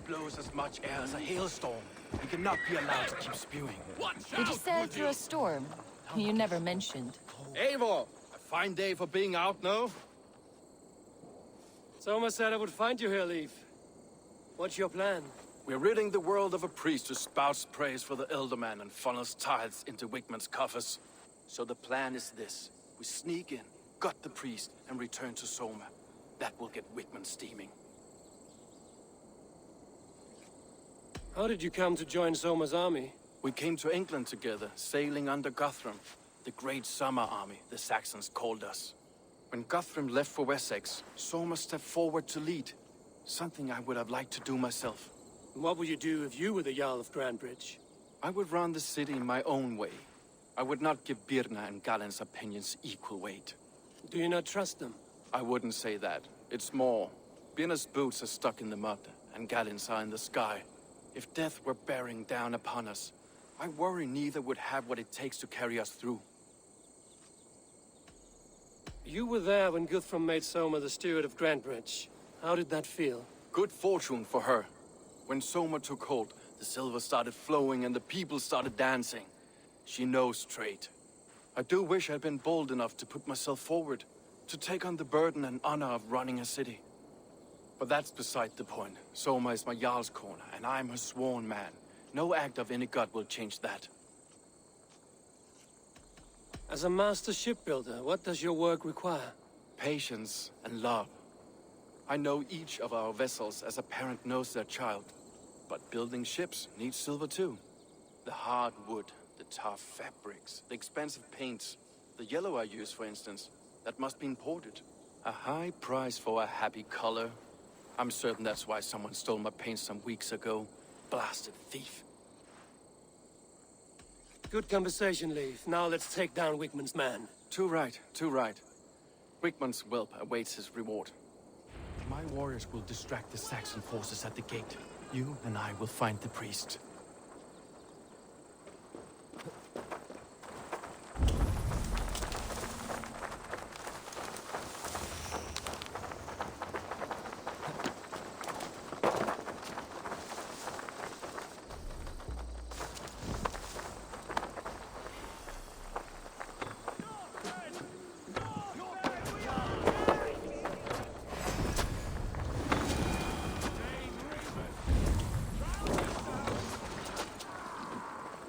blows as much air as a hailstorm. We cannot be allowed to keep spewing. Did you sail through a storm? You never mentioned. Eivor! A fine day for being out, no? Soma said I would find you here, Leif. What's your plan? We're ridding the world of a priest who spouts praise for the Elderman and funnels tithes into Wigman's coffers. So the plan is this. We sneak in, gut the priest, and return to Soma. That will get Wigman steaming. How did you come to join Soma's army? We came to England together, sailing under Guthrum. The Great Summer Army, the Saxons called us. When Guthrum left for Wessex, Soma stepped forward to lead. Something I would have liked to do myself. What would you do if you were the Jarl of Grandbridge? I would run the city my own way. I would not give Birna and Galen's opinions equal weight. Do you not trust them? I wouldn't say that. It's more. Birna's boots are stuck in the mud, and Galen's are in the sky. If death were bearing down upon us, I worry neither would have what it takes to carry us through. You were there when Guthrum made Soma the steward of Grandbridge. How did that feel? Good fortune for her. When Soma took hold, the silver started flowing and the people started dancing. She knows trade. I do wish I'd been bold enough to put myself forward, to take on the burden and honor of running a city. But that's beside the point. Soma is my Jarl's corner, and I'm her sworn man. No act of any god will change that. As a master shipbuilder, what does your work require? Patience and love. I know each of our vessels as a parent knows their child. But building ships needs silver too. The hard wood, the tough fabrics, the expensive paints. The yellow I use, for instance, that must be imported. A high price for a happy color. I'm certain that's why someone stole my paint some weeks ago. Blasted thief. Good conversation, Leif. Now let's take down Wigman's man. Too right, too right. Wigman's whelp awaits his reward. My warriors will distract the Saxon forces at the gate. You and I will find the priest.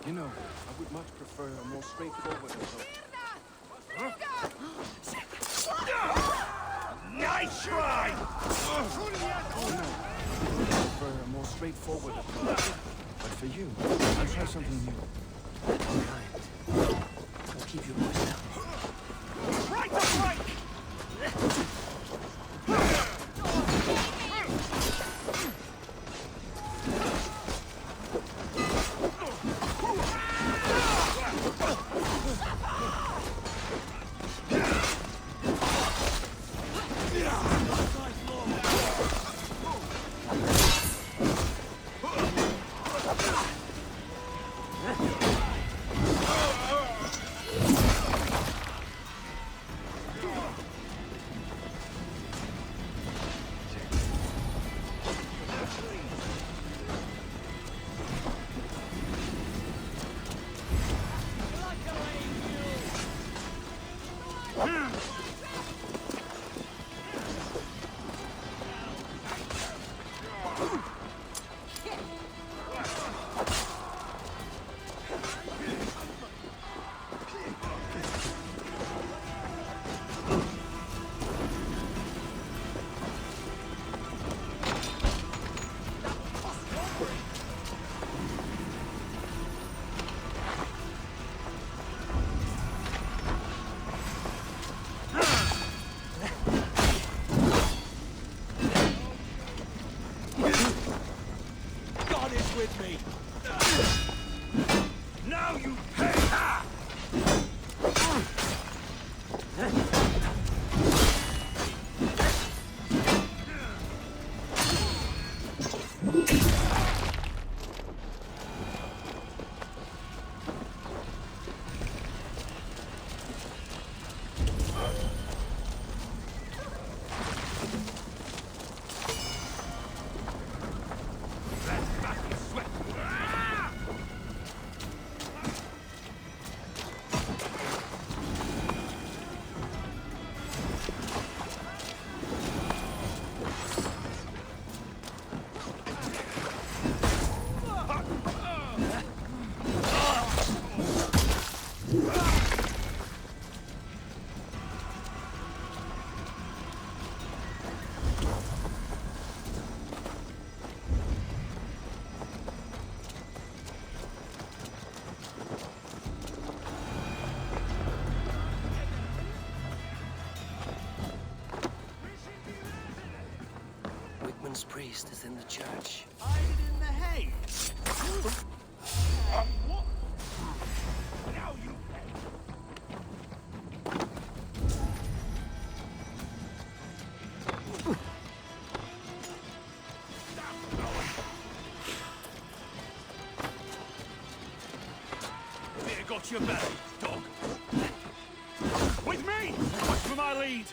You know, I would much prefer a more straightforward approach. Nice try! I would prefer a more straightforward approach. But for you, I'll try something new. All right. I'll keep your voice down. Right to break! With me. Now you pay! lost priest is in the church. Hide it in the hay. What? Now you pay. Here got your back, dog. With me! Watch for my lead!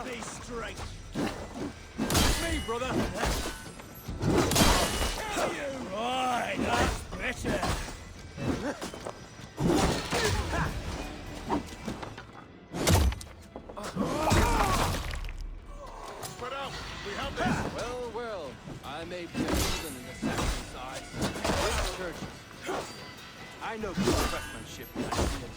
Be straight! Me, brother! Right, that's better! Spread out! We have this! Well, well, I may be a heathen in the Saxon side. This church. I know good craftsmanship when I see it.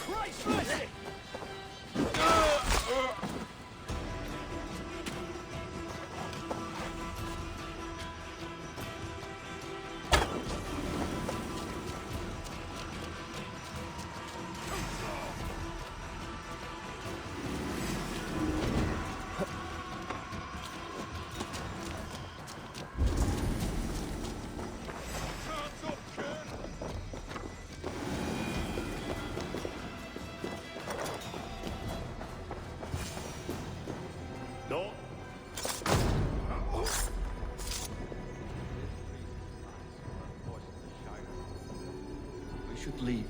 Christ, mercy! No. We should leave.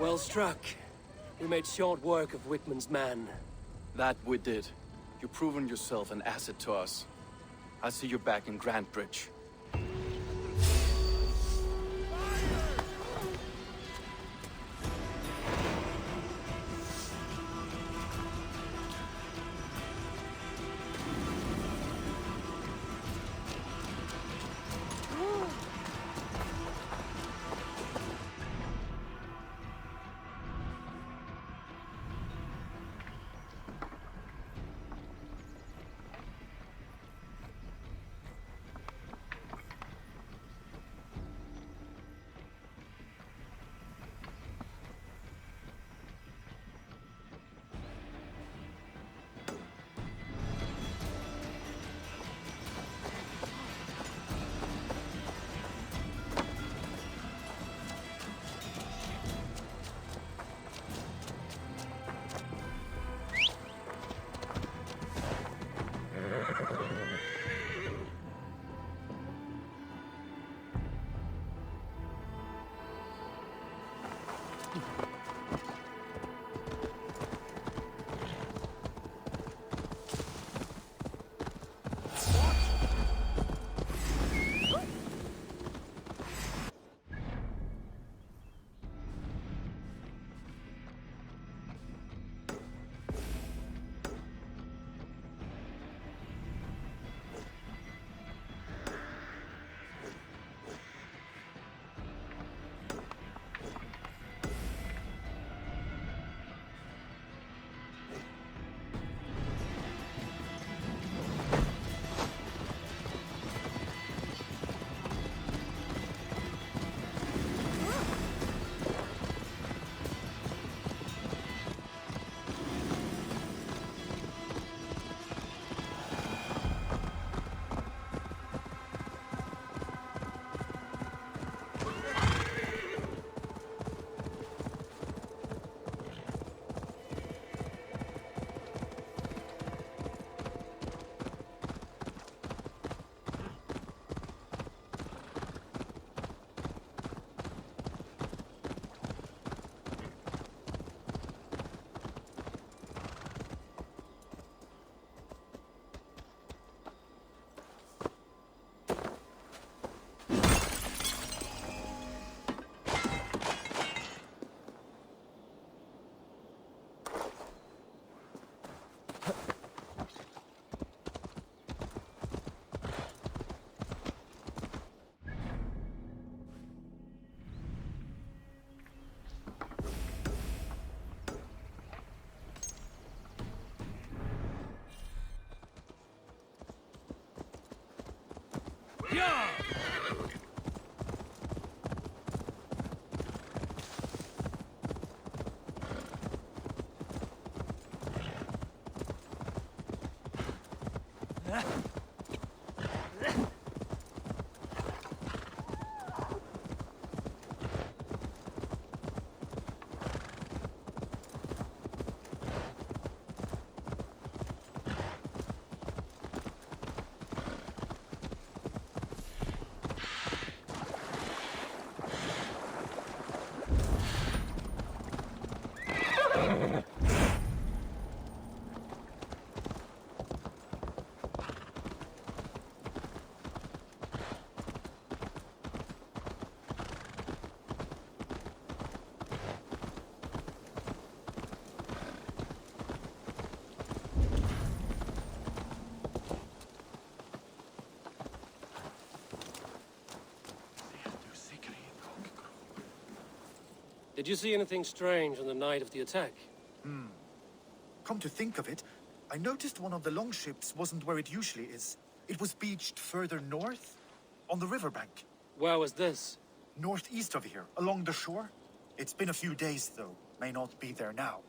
Well struck. We made short work of Wickman's man. That we did. You've proven yourself an asset to us. I'll see you back in Grantbridge. Did you see anything strange on the night of the attack? Come to think of it, I noticed one of the longships wasn't where it usually is. It was beached further north, on the riverbank. Where was this? Northeast of here, along the shore. It's been a few days, though. May not be there now.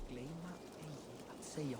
Glömma ej att säga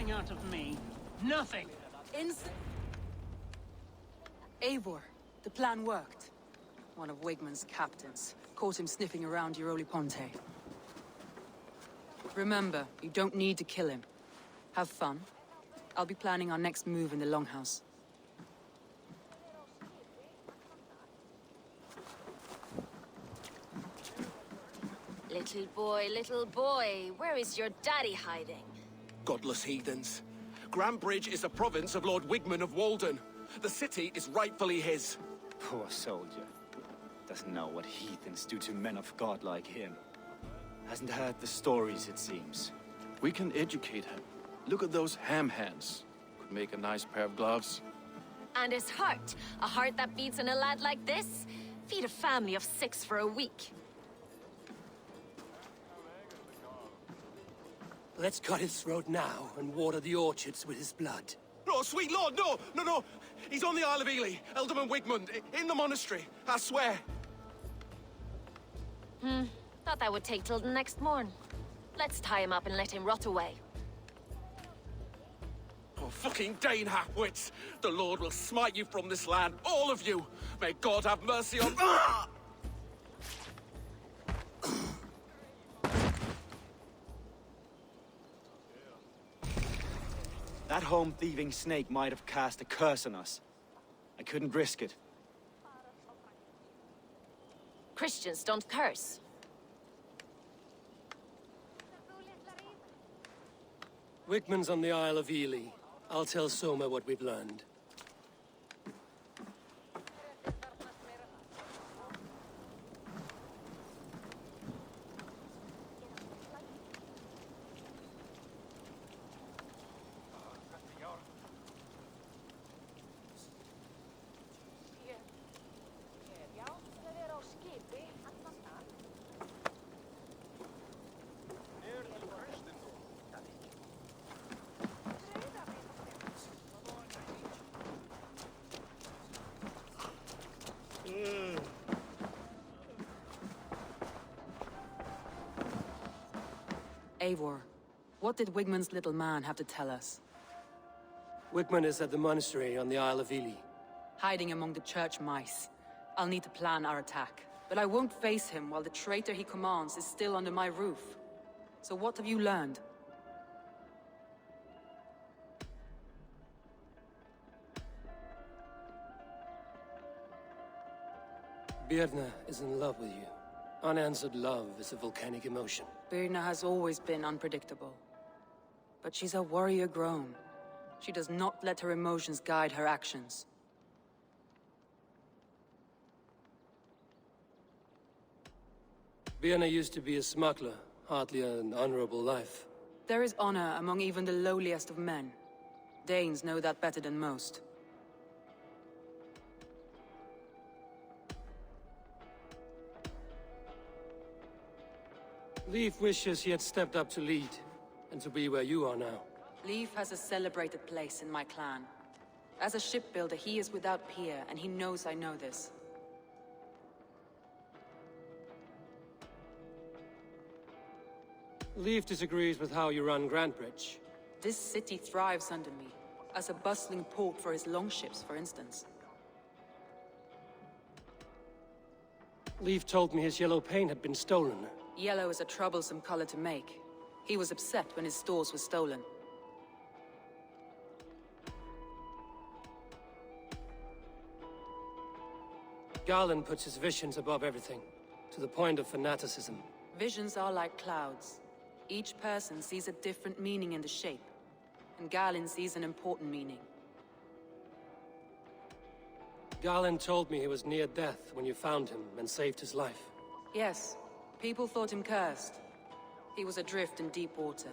nothing out of me. Nothing. Eivor, the plan worked. One of Wigmund's captains caught him sniffing around Euroli Ponte. Remember, you don't need to kill him. Have fun. I'll be planning our next move in the Longhouse. Little boy, where is your daddy hiding? Godless heathens. Grandbridge is a province of Lord Wigmund of Walden. The city is rightfully his. Poor soldier. Doesn't know what heathens do to men of God like him. Hasn't heard the stories, it seems. We can educate him. Look at those ham hands. Could make a nice pair of gloves. And his heart. A heart that beats in a lad like this? Feed a family of 6 for a week. Let's cut his throat now and water the orchards with his blood. No, sweet lord, no, no, no. He's on the Isle of Ely, Ealdorman Wigmund, in the monastery, I swear. Thought that would take till the next morn. Let's tie him up and let him rot away. Oh, fucking Dane half-wits. The Lord will smite you from this land, all of you. May God have mercy on... That home-thieving snake might have cast a curse on us. I couldn't risk it. Christians don't curse. Wigmund's on the Isle of Ely. I'll tell Soma what we've learned. Eivor, what did Wigmund's little man have to tell us? Wigmund is at the monastery on the Isle of Ely. Hiding among the church mice. I'll need to plan our attack. But I won't face him while the traitor he commands is still under my roof. So what have you learned? Birna is in love with you. Unanswered love is a volcanic emotion. Birna has always been unpredictable. But she's a warrior grown. She does not let her emotions guide her actions. Birna used to be a smuggler, hardly an honorable life. There is honor among even the lowliest of men. Danes know that better than most. Leif wishes he had stepped up to lead, and to be where you are now. Leif has a celebrated place in my clan. As a shipbuilder, he is without peer, and he knows I know this. Leif disagrees with how you run Grandbridge. This city thrives under me, as a bustling port for his longships, for instance. Leif told me his yellow paint had been stolen. Yellow is a troublesome color to make. He was upset when his stores were stolen. Garland puts his visions above everything, to the point of fanaticism. Visions are like clouds. Each person sees a different meaning in the shape, and Garland sees an important meaning. Garland told me he was near death when you found him and saved his life. Yes, people thought him cursed. He was adrift in deep water.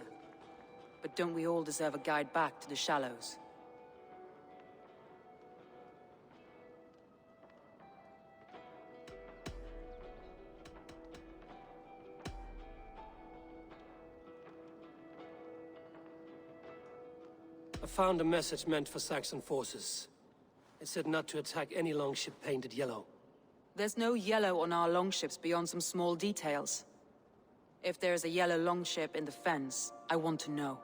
But don't we all deserve a guide back to the shallows? I found a message meant for Saxon forces. It said not to attack any longship painted yellow. There's no yellow on our longships beyond some small details. If there's a yellow longship in the fens, I want to know.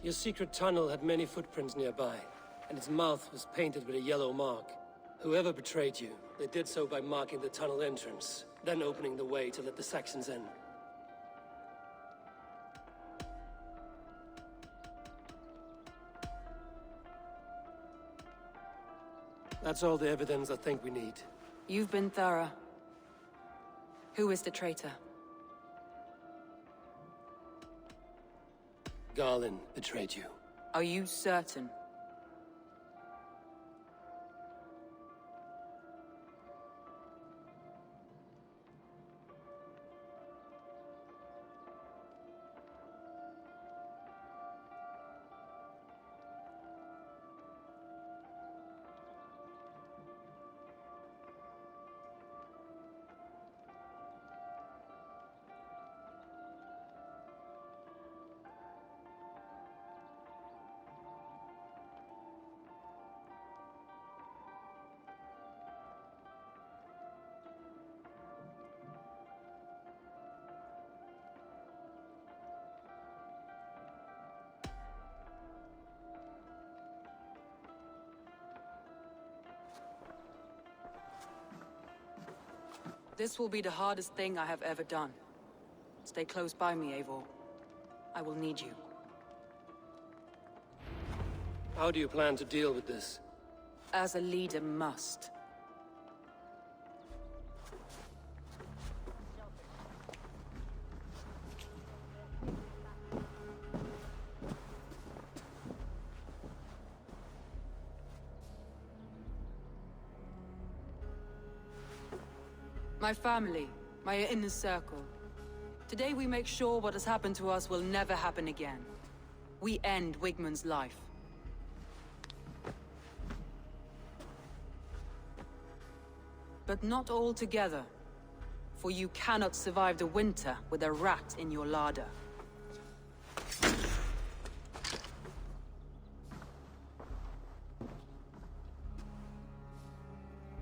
Your secret tunnel had many footprints nearby, and its mouth was painted with a yellow mark. Whoever betrayed you, they did so by marking the tunnel entrance, then opening the way to let the Saxons in. That's all the evidence I think we need. You've been thorough. Who is the traitor? Garlin betrayed you. Are you certain? This will be the hardest thing I have ever done. Stay close by me, Eivor. I will need you. How do you plan to deal with this? As a leader must. My family, my inner circle. Today we make sure what has happened to us will never happen again. We end Wigmund's life. But not all together. For you cannot survive the winter with a rat in your larder.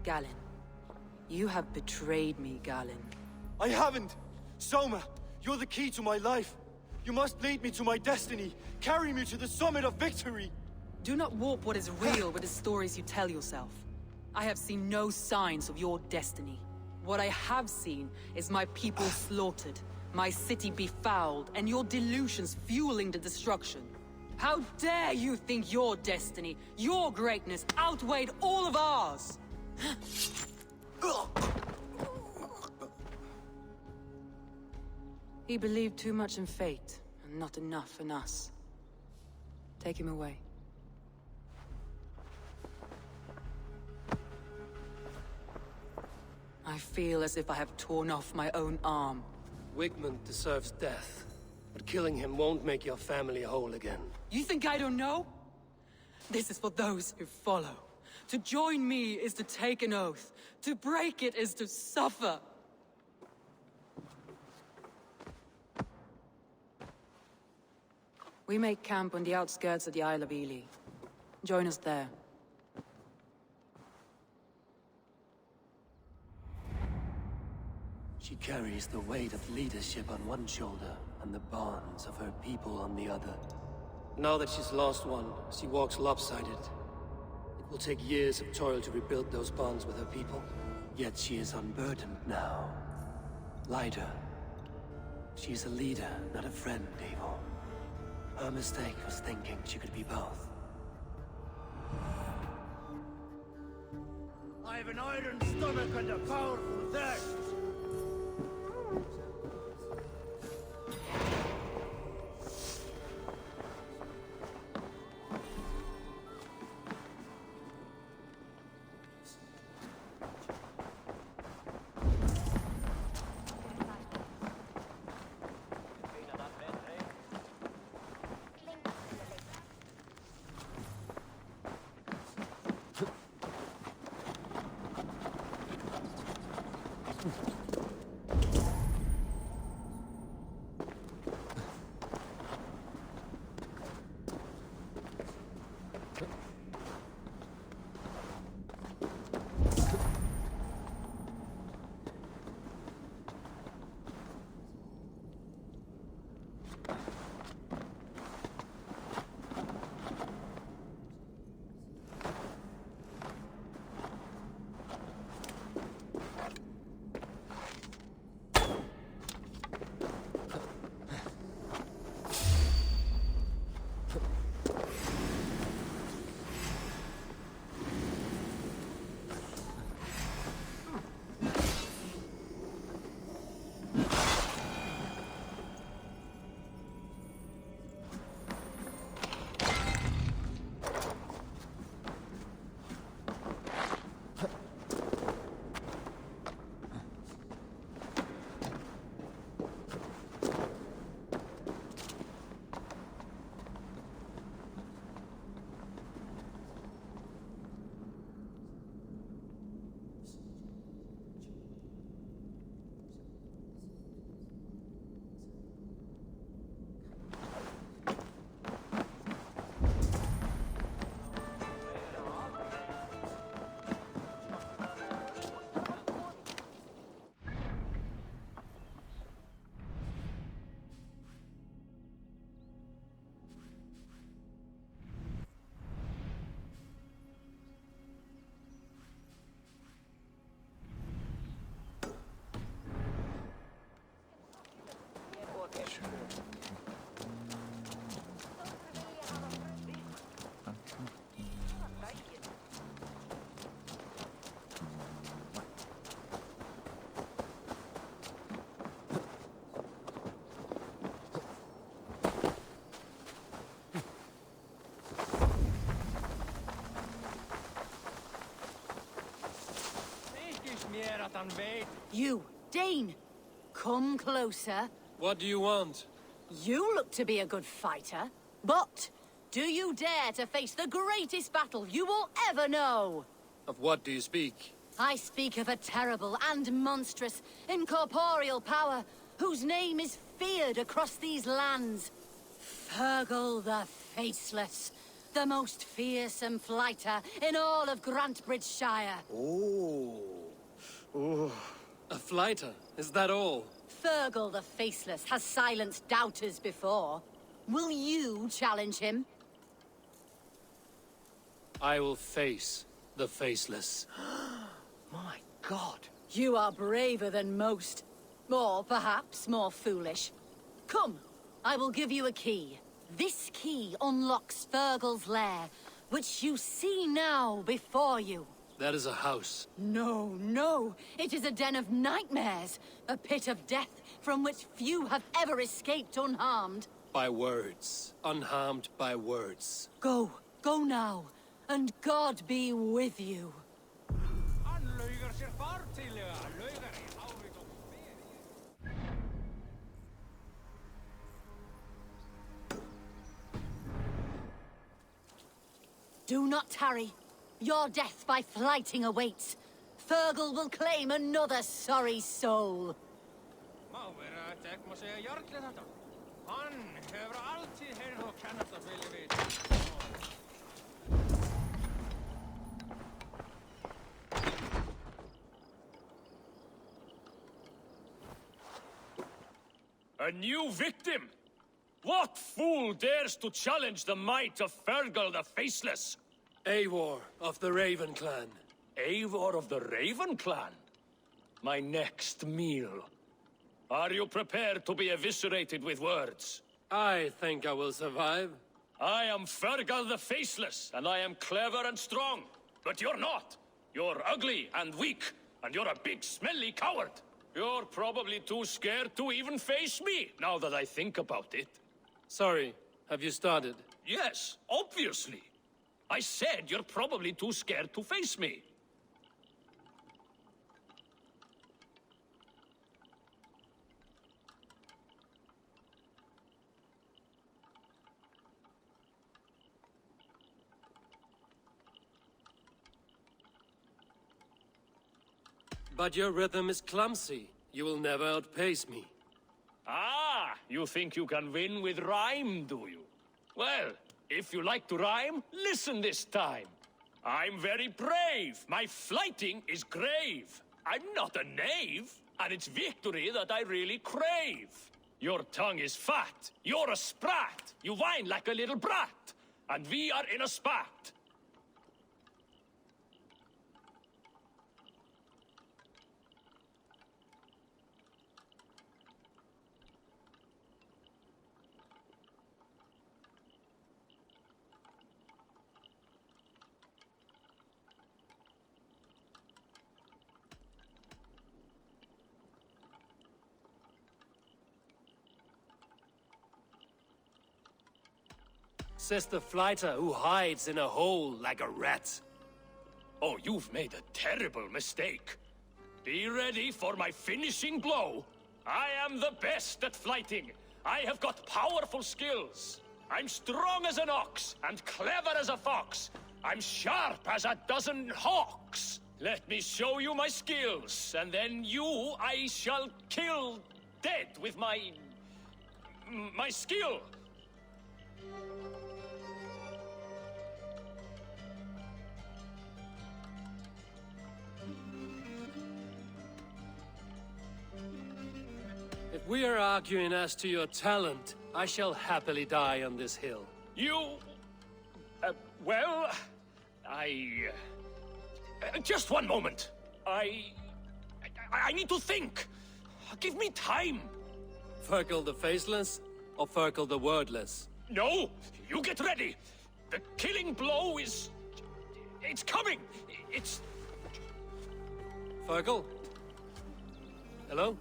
Galen. You have betrayed me, Galen. I haven't! Soma, you're the key to my life. You must lead me to my destiny. Carry me to the summit of victory. Do not warp what is real with the stories you tell yourself. I have seen no signs of your destiny. What I have seen is my people slaughtered, my city befouled, and your delusions fueling the destruction. How dare you think your destiny, your greatness, outweighed all of ours? He believed too much in fate, and not enough in us. Take him away. I feel as if I have torn off my own arm. Wigmund deserves death, but killing him won't make your family whole again. You think I don't know? This is for those who follow. To join me is to take an oath. To break it is to suffer. We make camp on the outskirts of the Isle of Ely. Join us there. She carries the weight of leadership on one shoulder and the bonds of her people on the other. Now that she's lost one, she walks lopsided. It will take years of toil to rebuild those bonds with her people. Yet she is unburdened now. Lighter. She is a leader, not a friend, Eivor. Her mistake was thinking she could be both. I have an iron stomach and a powerful thirst. You, Dane, come closer. What do you want? You look to be a good fighter, but do you dare to face the greatest battle you will ever know? Of what do you speak? I speak of a terrible and monstrous, incorporeal power whose name is feared across these lands. Fergal the Faceless, the most fearsome fighter in all of Grantbridgeshire. A fighter? Is that all? Fergal the Faceless has silenced doubters before. Will you challenge him? I will face the Faceless. My God. You are braver than most. Or perhaps more foolish. Come, I will give you a key. This key unlocks Fergal's lair, which you see now before you. That is a house. No, no. It is a den of nightmares. A pit of death from which few have ever escaped unharmed. By words. Unharmed by words. Go. Go now. And God be with you. Do not tarry. Your death by flighting awaits. Fergal will claim another sorry soul. A new victim? What fool dares to challenge the might of Fergal the Faceless? Eivor of the Raven Clan. Eivor of the Raven Clan? My next meal. Are you prepared to be eviscerated with words? I think I will survive. I am Fergal the Faceless, and I am clever and strong. But you're not. You're ugly and weak, and you're a big, smelly coward. You're probably too scared to even face me, now that I think about it. Sorry, have you started? Yes, obviously. I said you're probably too scared to face me. But your rhythm is clumsy. You will never outpace me. Ah, you think you can win with rhyme, do you? Well, if you like to rhyme, listen this time. I'm very brave. My flighting is grave. I'm not a knave, and it's victory that I really crave. Your tongue is fat. You're a sprat. You whine like a little brat. And we are in a spat. Says the fighter who hides in a hole like a rat. Oh, you've made a terrible mistake. Be ready for my finishing blow. I am the best at flighting. I have got powerful skills. I'm strong as an ox and clever as a fox. I'm sharp as a dozen hawks. Let me show you my skills, and then you I shall kill dead with my skill. If we are arguing as to your talent, I shall happily die on this hill. You... well... just one moment. I need to think. Give me time. Fergal the Faceless or Fergal the Wordless? No! You get ready! The killing blow is... it's coming! It's... Fergal? Hello?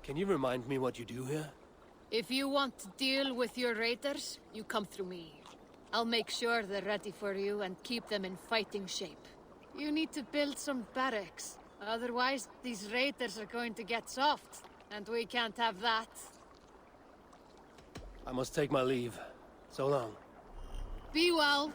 Can you remind me what you do here? If you want to deal with your raiders, you come through me. I'll make sure they're ready for you and keep them in fighting shape. You need to build some barracks. Otherwise, these raiders are going to get soft, and we can't have that. I must take my leave. So long. Be well.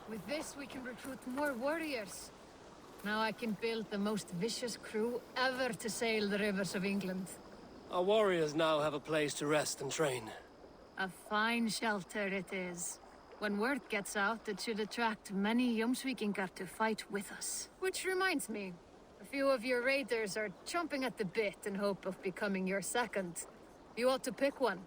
With this, we can recruit more warriors. Now I can build the most vicious crew ever to sail the rivers of England. Our warriors now have a place to rest and train. A fine shelter it is. When word gets out, it should attract many Jomsvikingar to fight with us. Which reminds me, a few of your raiders are chomping at the bit in hope of becoming your second. You ought to pick one.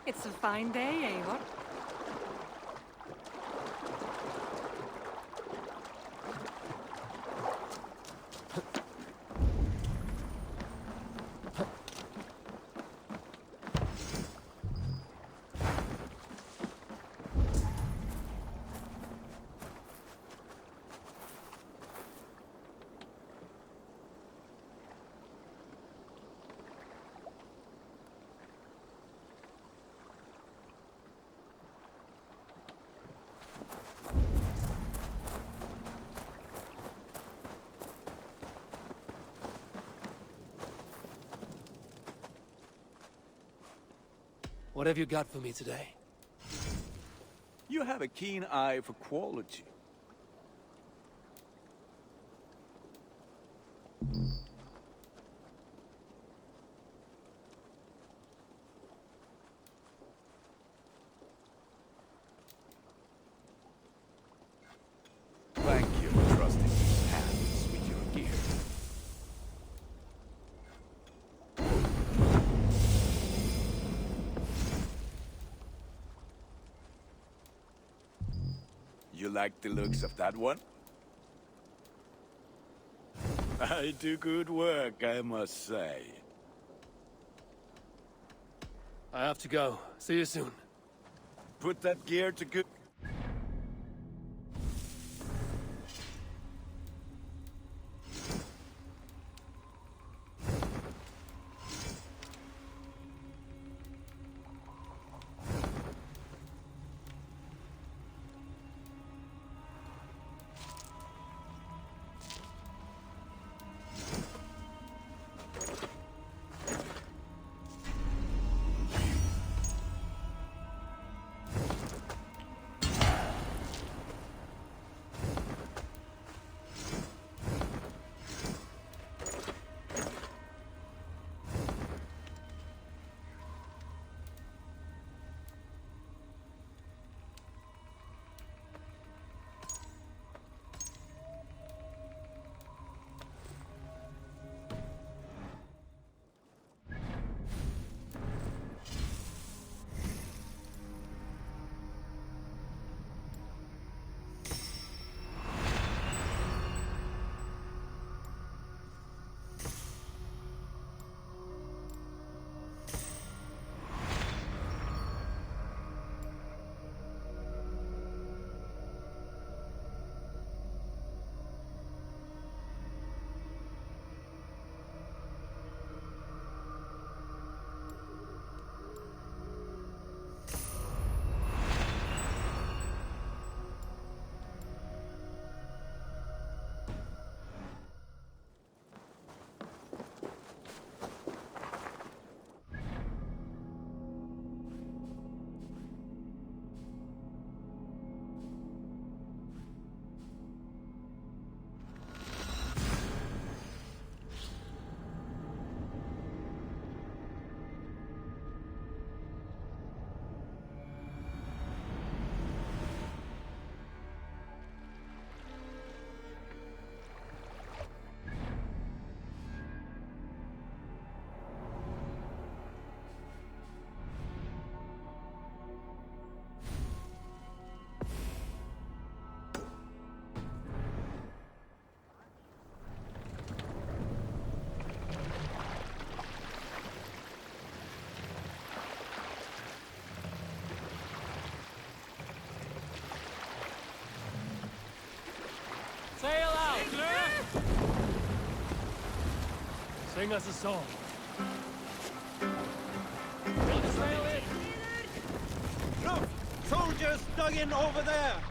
It's a fine day, Eivor. What have you got for me today? You have a keen eye for quality. Thank you for trusting these hands with your gear. like the looks of that one? I do good work, I must say. I have to go. See you soon. Put that gear to good... Sail out! Sing us a song. Sail in! Look! Soldiers dug in over there!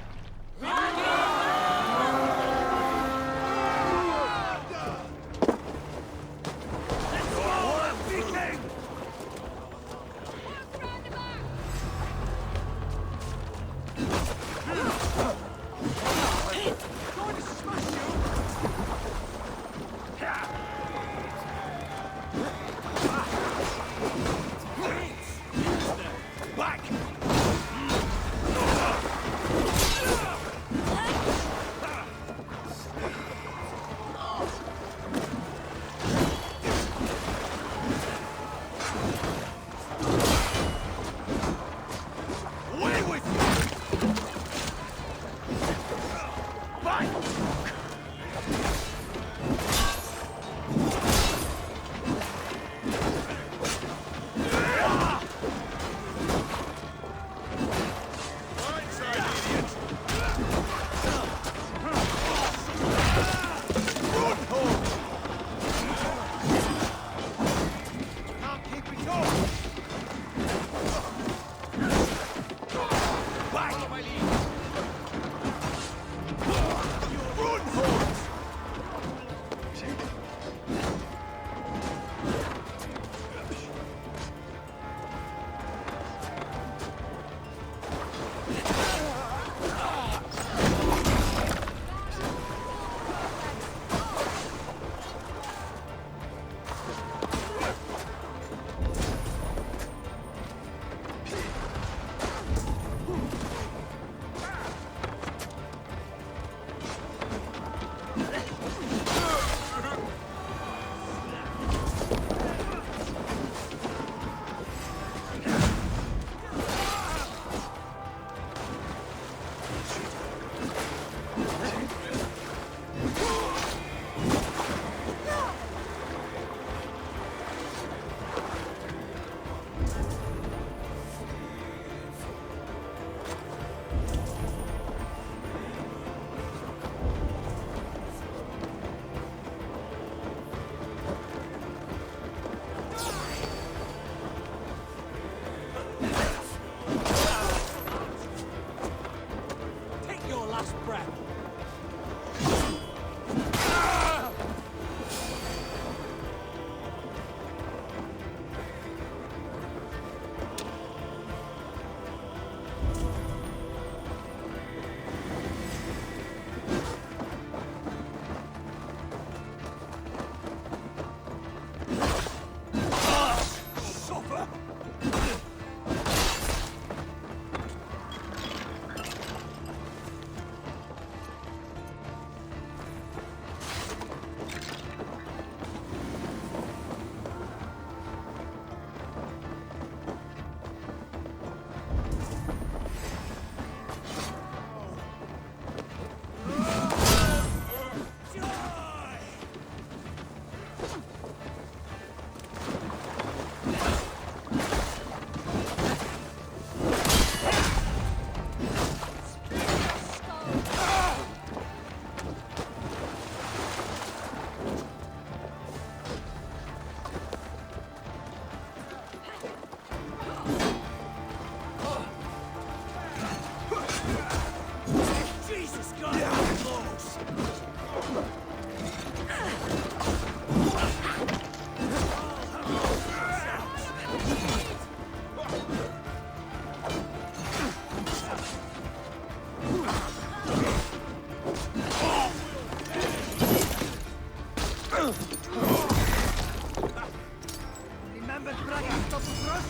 Remember dragging stuff across?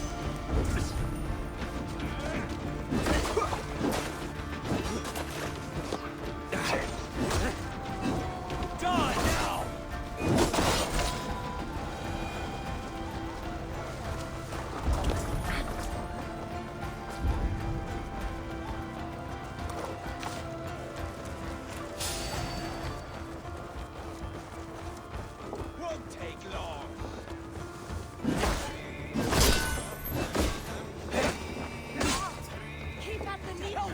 Die now! Won't take long. Keep at the needle!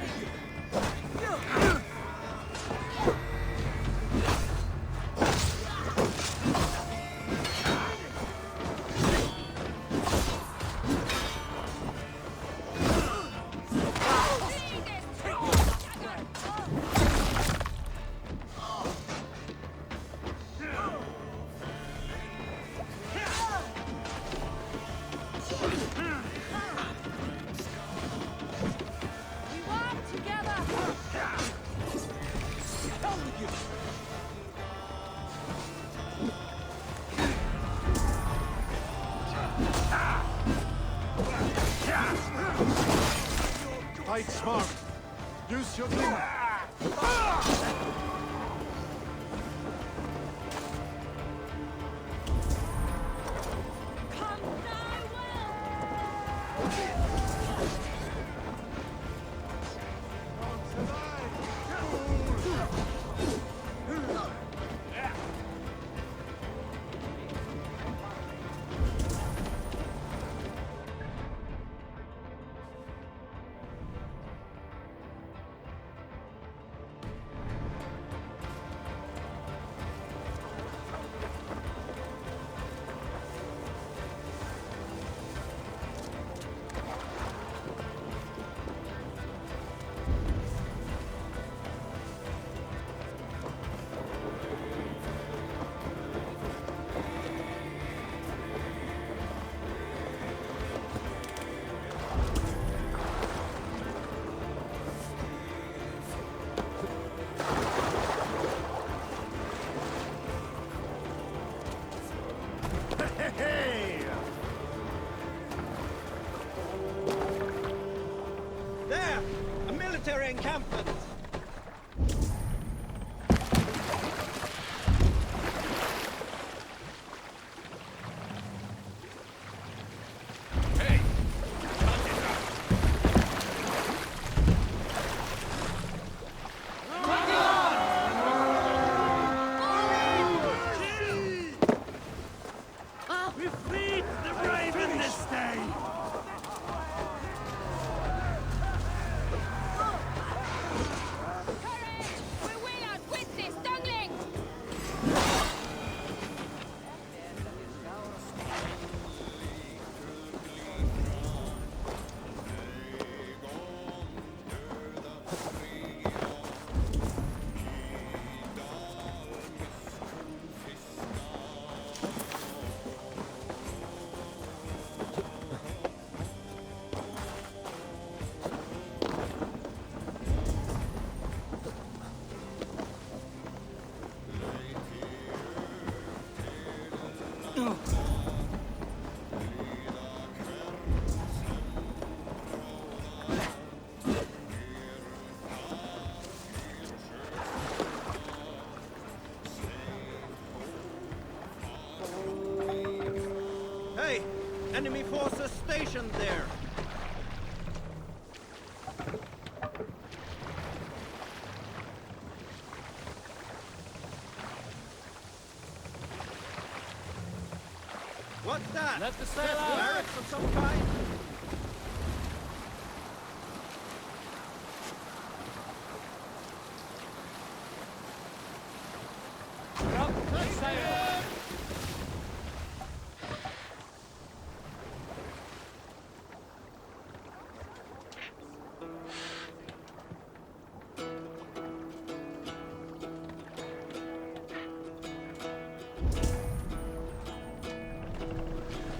We walk together! Fight smart. Use your king. Come thy will! There! A military encampment! Hey! We feed the raven this day! We will outwit this dungling! Hey! Enemy forces stationed there! What's that? Let the sail out! Barracks of some kind? Up the sail!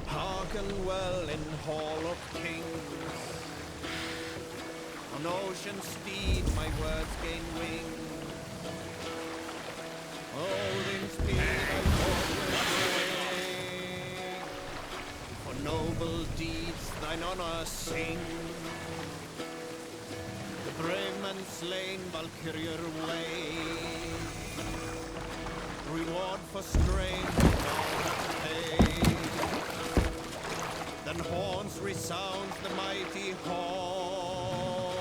Hearken well in Hall of Kings. On ocean steed my words gain wings. Holding speed I thine honor sing. The brave men slain Valkyrier way. Reward for strain, pay. Then horns resound the mighty hall.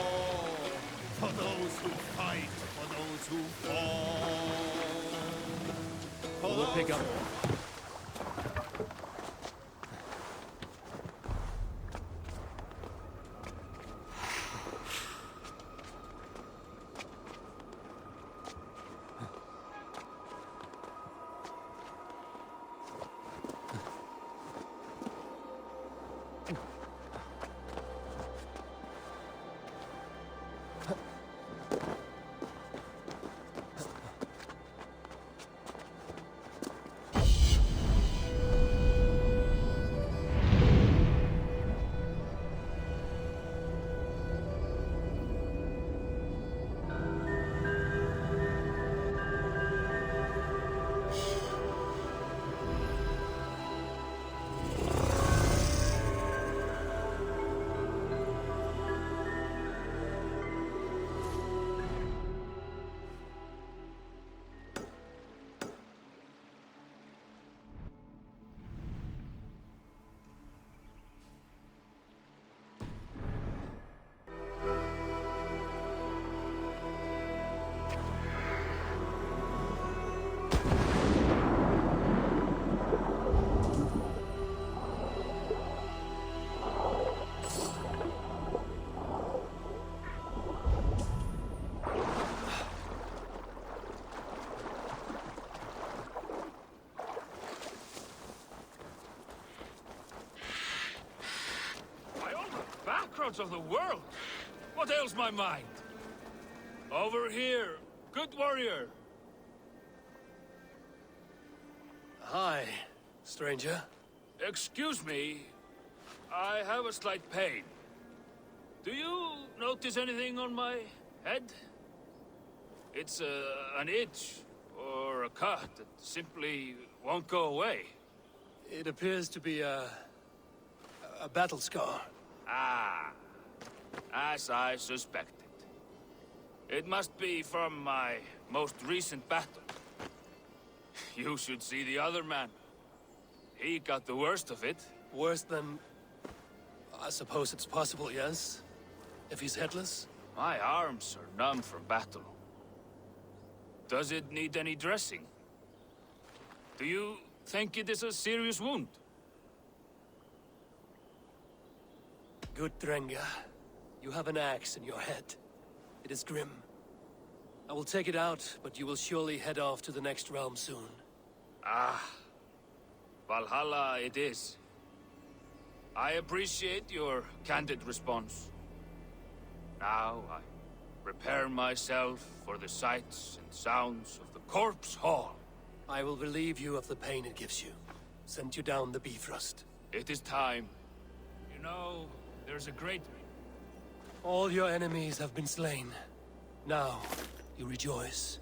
For those who fight, for those who fall. For We'll pick up. Backroads of the world! What ails my mind? Over here, good warrior. Hi, stranger. Excuse me, I have a slight pain. Do you notice anything on my head? It's an itch or a cut that simply won't go away. It appears to be a battle scar. Ah, as I suspected. It must be from my most recent battle. You should see the other man. He got the worst of it. Worse than... I suppose it's possible, yes? If he's headless? My arms are numb from battle. Does it need any dressing? Do you think it is a serious wound? Good, Drenga. You have an axe in your head. It is grim. I will take it out, but you will surely head off to the next realm soon. Ah, Valhalla it is. I appreciate your candid response. Now I prepare myself for the sights and sounds of the Corpse Hall. I will relieve you of the pain it gives you. Send you down the Bifrost. It is time. You know, there's a great... All your enemies have been slain. Now, you rejoice.